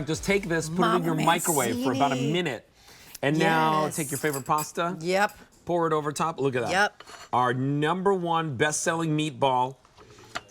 fact, just take this, put it in your microwave for about a minute. And now take your favorite pasta. Yep. Pour it over top. Look at that. Yep. Our #1 best-selling meatball.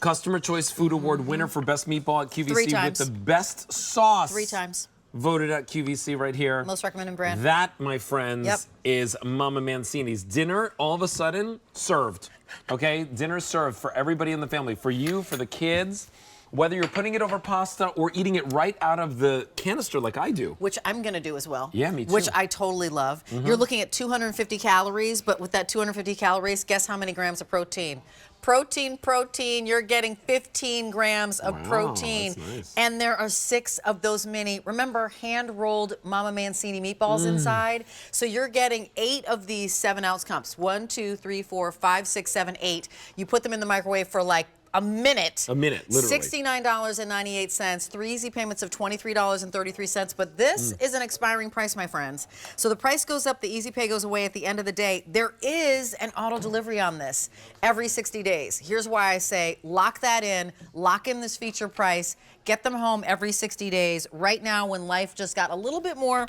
Customer Choice Food Award winner for Best Meatball at QVC 3 times. with the best sauce. 3 times. Voted at QVC right here. Most recommended brand. That, my friends, is Mama Mancini's. Dinner, all of a sudden, served. Okay? Dinner served for everybody in the family. For you, for the kids. Whether you're putting it over pasta or eating it right out of the canister like I do. Which I'm going to do as well. Yeah, me too. Which I totally love. You're looking at 250 calories, but with that 250 calories, guess how many grams of protein? Protein, you're getting 15 grams of protein. That's nice. And there are 6 of those mini, remember, hand-rolled Mama Mancini meatballs inside? So you're getting 8 of these 7-ounce cups. 1, 2, 3, 4, 5, 6, 7, 8. You put them in the microwave for like a minute. A minute, literally. $69.98, 3 easy payments of $23.33. But this is an expiring price, my friends. So the price goes up, the easy pay goes away at the end of the day. There is an auto delivery on this every 60 days. Here's why I say lock that in, lock in this feature price, get them home every 60 days. Right now, when life just got a little bit more,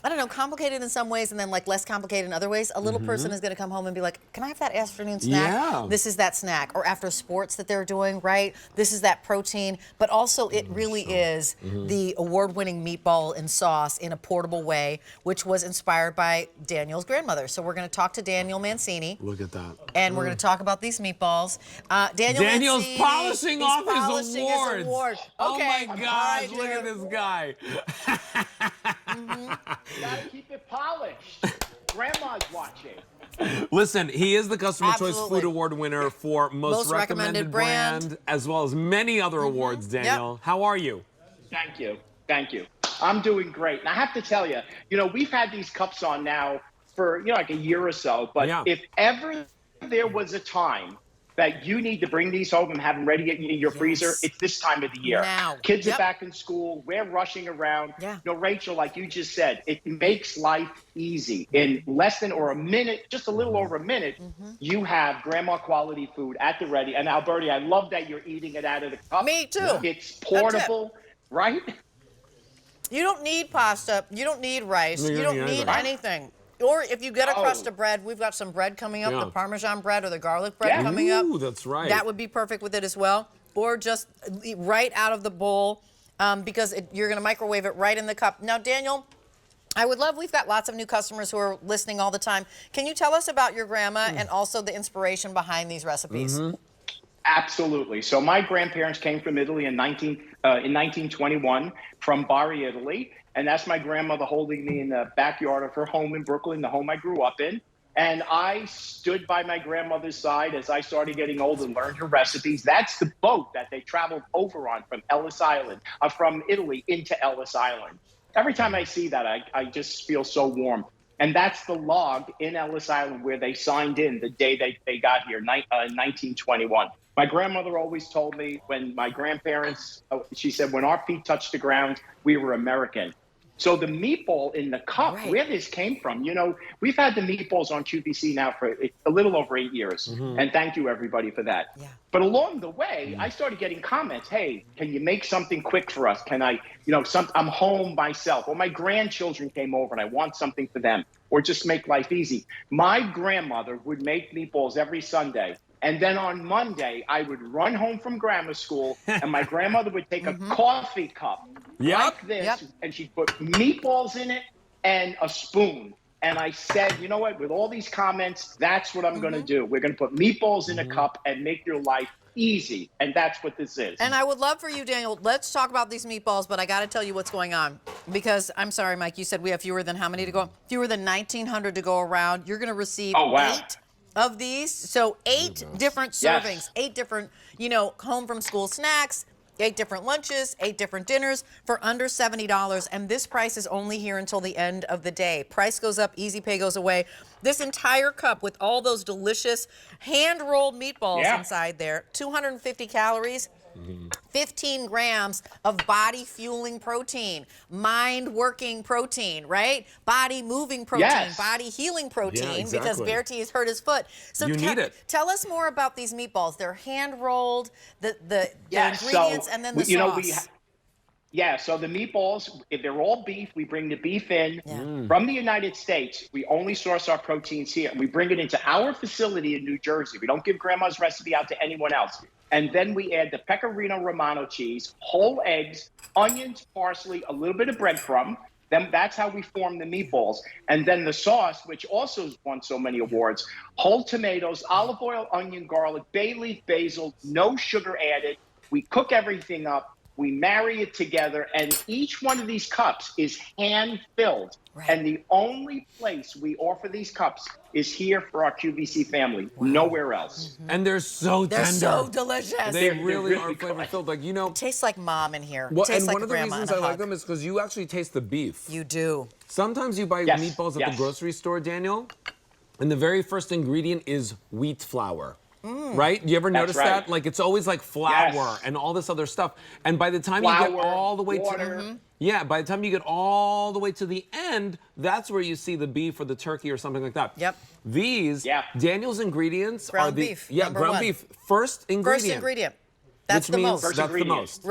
I don't know, complicated in some ways and then like less complicated in other ways, a little person is going to come home and be like, can I have that afternoon snack? Yeah. This is that snack. Or after sports that they're doing, right? This is that protein. But also it really is the award-winning meatball and sauce in a portable way, which was inspired by Daniel's grandmother. So we're going to talk to Daniel Mancini. Look at that. And we're going to talk about these meatballs. Daniel's Mancini, polishing he's off polishing his awards. his award. Oh Okay. my All gosh, right, look at dude. this guy. You gotta keep it polished. Grandma's watching. Listen, he is the Customer Choice Absolutely. Food Award winner for Most Recommended Brand, as well as many other awards, Daniel. How are you? Thank you. Thank you. I'm doing great. And I have to tell you, we've had these cups on now for, like a year or so. But if ever there was a time that you need to bring these home and have them ready in your freezer, it's this time of the year. Now. Kids are back in school. We're rushing around. Rachel, like you just said, it makes life easy. In less than or a minute, just a little over a minute, you have grandma quality food at the ready. And Alberti, I love that you're eating it out of the cup. Me too. It's portable, right? You don't need pasta. You don't need rice. No, you don't need anything. Or if you get a crust of bread, we've got some bread coming up, the Parmesan bread or the garlic bread coming up. Ooh, that's right. That would be perfect with it as well. Or just eat right out of the bowl because you're going to microwave it right in the cup. Now, Daniel, I would love, we've got lots of new customers who are listening all the time. Can you tell us about your grandma and also the inspiration behind these recipes? Absolutely. So my grandparents came from Italy in 1921 from Bari, Italy. And that's my grandmother holding me in the backyard of her home in Brooklyn, the home I grew up in. And I stood by my grandmother's side as I started getting old and learned her recipes. That's the boat that they traveled over on from Ellis Island, from Italy into Ellis Island. Every time I see that, I just feel so warm. And that's the log in Ellis Island where they signed in the day they got here, 1921. My grandmother always told me when my grandparents, she said, when our feet touched the ground, we were American. So the meatball in the cup, where this came from, we've had the meatballs on QVC now for a little over 8 years. And thank you, everybody, for that. But along the way, I started getting comments. Hey, can you make something quick for us? Can I, I'm home myself. Or my grandchildren came over and I want something for them. Or just make life easy. My grandmother would make meatballs every Sunday. And then on Monday, I would run home from grammar school, and my grandmother would take a coffee cup like this, and she'd put meatballs in it and a spoon. And I said, you know what, with all these comments, that's what I'm going to do. We're going to put meatballs in a cup and make your life easy. And that's what this is. And I would love for you, Daniel, let's talk about these meatballs, but I got to tell you what's going on. Because, I'm sorry, Mike, you said we have fewer than how many to go? Fewer than 1,900 to go around. You're going to receive 8 of these. So 8 different servings, 8 different, home from school snacks, 8 different lunches, 8 different dinners for under $70. And this price is only here until the end of the day. Price goes up, easy pay goes away. This entire cup with all those delicious hand-rolled meatballs inside there, 250 calories. 15 grams of body-fueling protein, mind-working protein, right? Body-moving protein, body-healing protein, because Bertie has hurt his foot. So you need it. Tell us more about these meatballs. They're hand-rolled, the ingredients, and then the sauce. Yeah, so the meatballs, if they're all beef, we bring the beef in from the United States. We only source our proteins here. We bring it into our facility in New Jersey. We don't give grandma's recipe out to anyone else. And then we add the pecorino romano cheese, whole eggs, onions, parsley, a little bit of breadcrumb. Then that's how we form the meatballs. And then the sauce, which also has won so many awards, whole tomatoes, olive oil, onion, garlic, bay leaf, basil, no sugar added. We cook everything up. We marry it together, and each one of these cups is hand-filled. Right. And the only place we offer these cups is here for our QVC family, nowhere else. And they're so tender. They're so delicious. They really are flavor-filled. Like, you know. It tastes like mom in here. Well, tastes and like one of the reasons I like them is because you actually taste the beef. You do. Sometimes you buy meatballs at the grocery store, Daniel, and the very first ingredient is wheat flour. Right? You ever notice that? Like, it's always like flour and all this other stuff. And by the time you get all the way to by the time you get all the way to the end, that's where you see the beef or the turkey or something like that. Yep. These, Daniel's ingredients ground are the beef. Ground beef. First ingredient. First ingredient. That's which the means most. That's the most.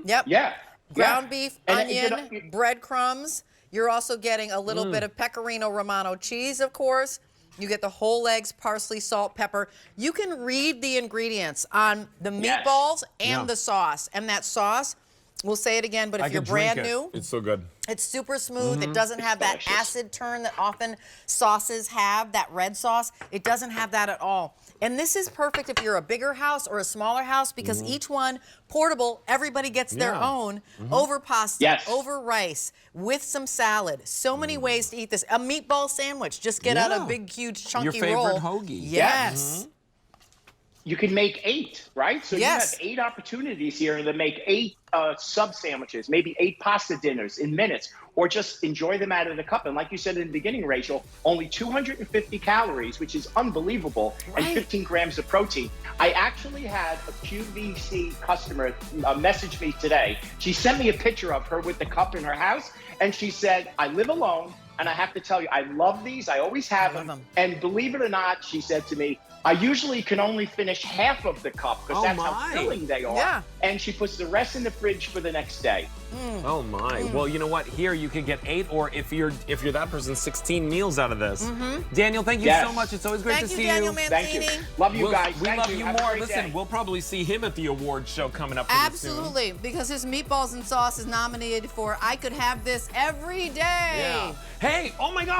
Yep. Yeah. Ground beef, onion, breadcrumbs. You're also getting a little bit of pecorino romano cheese, of course. You get the whole eggs, parsley, salt, pepper. You can read the ingredients on the meatballs and the sauce. And that sauce, we'll say it again, but if you're brand new, it's so good. It's super smooth. It doesn't have that acid turn that often sauces have, that red sauce. It doesn't have that at all. And this is perfect if you're a bigger house or a smaller house because each one, portable, everybody gets their own over pasta, over rice, with some salad. So many ways to eat this. A meatball sandwich. Just get out a big, huge, chunky roll. Your favorite hoagie. Yes. You can make 8, right? So you have 8 opportunities here to make 8 sub sandwiches, maybe 8 pasta dinners in minutes, or just enjoy them out of the cup. And like you said in the beginning, Rachel, only 250 calories, which is unbelievable, and 15 grams of protein. I actually had a QVC customer message me today. She sent me a picture of her with the cup in her house, and she said, I live alone, and I have to tell you, I love these. I always have them. And believe it or not, she said to me, I usually can only finish half of the cup because that's how filling they are. Yeah. And she puts the rest in the fridge for the next day. Oh my. Well, you know what? Here you can get 8, or if you're that person, 16 meals out of this. Daniel, thank you so much. It's always great to see you. Thank you, Daniel Mancini. Thank you. Love you guys. We love you Have more. a great Listen, day. we'll probably see him at the award show coming up pretty Absolutely, because his meatballs and sauce is nominated for I Could Have This Every Day. Hey, oh my God.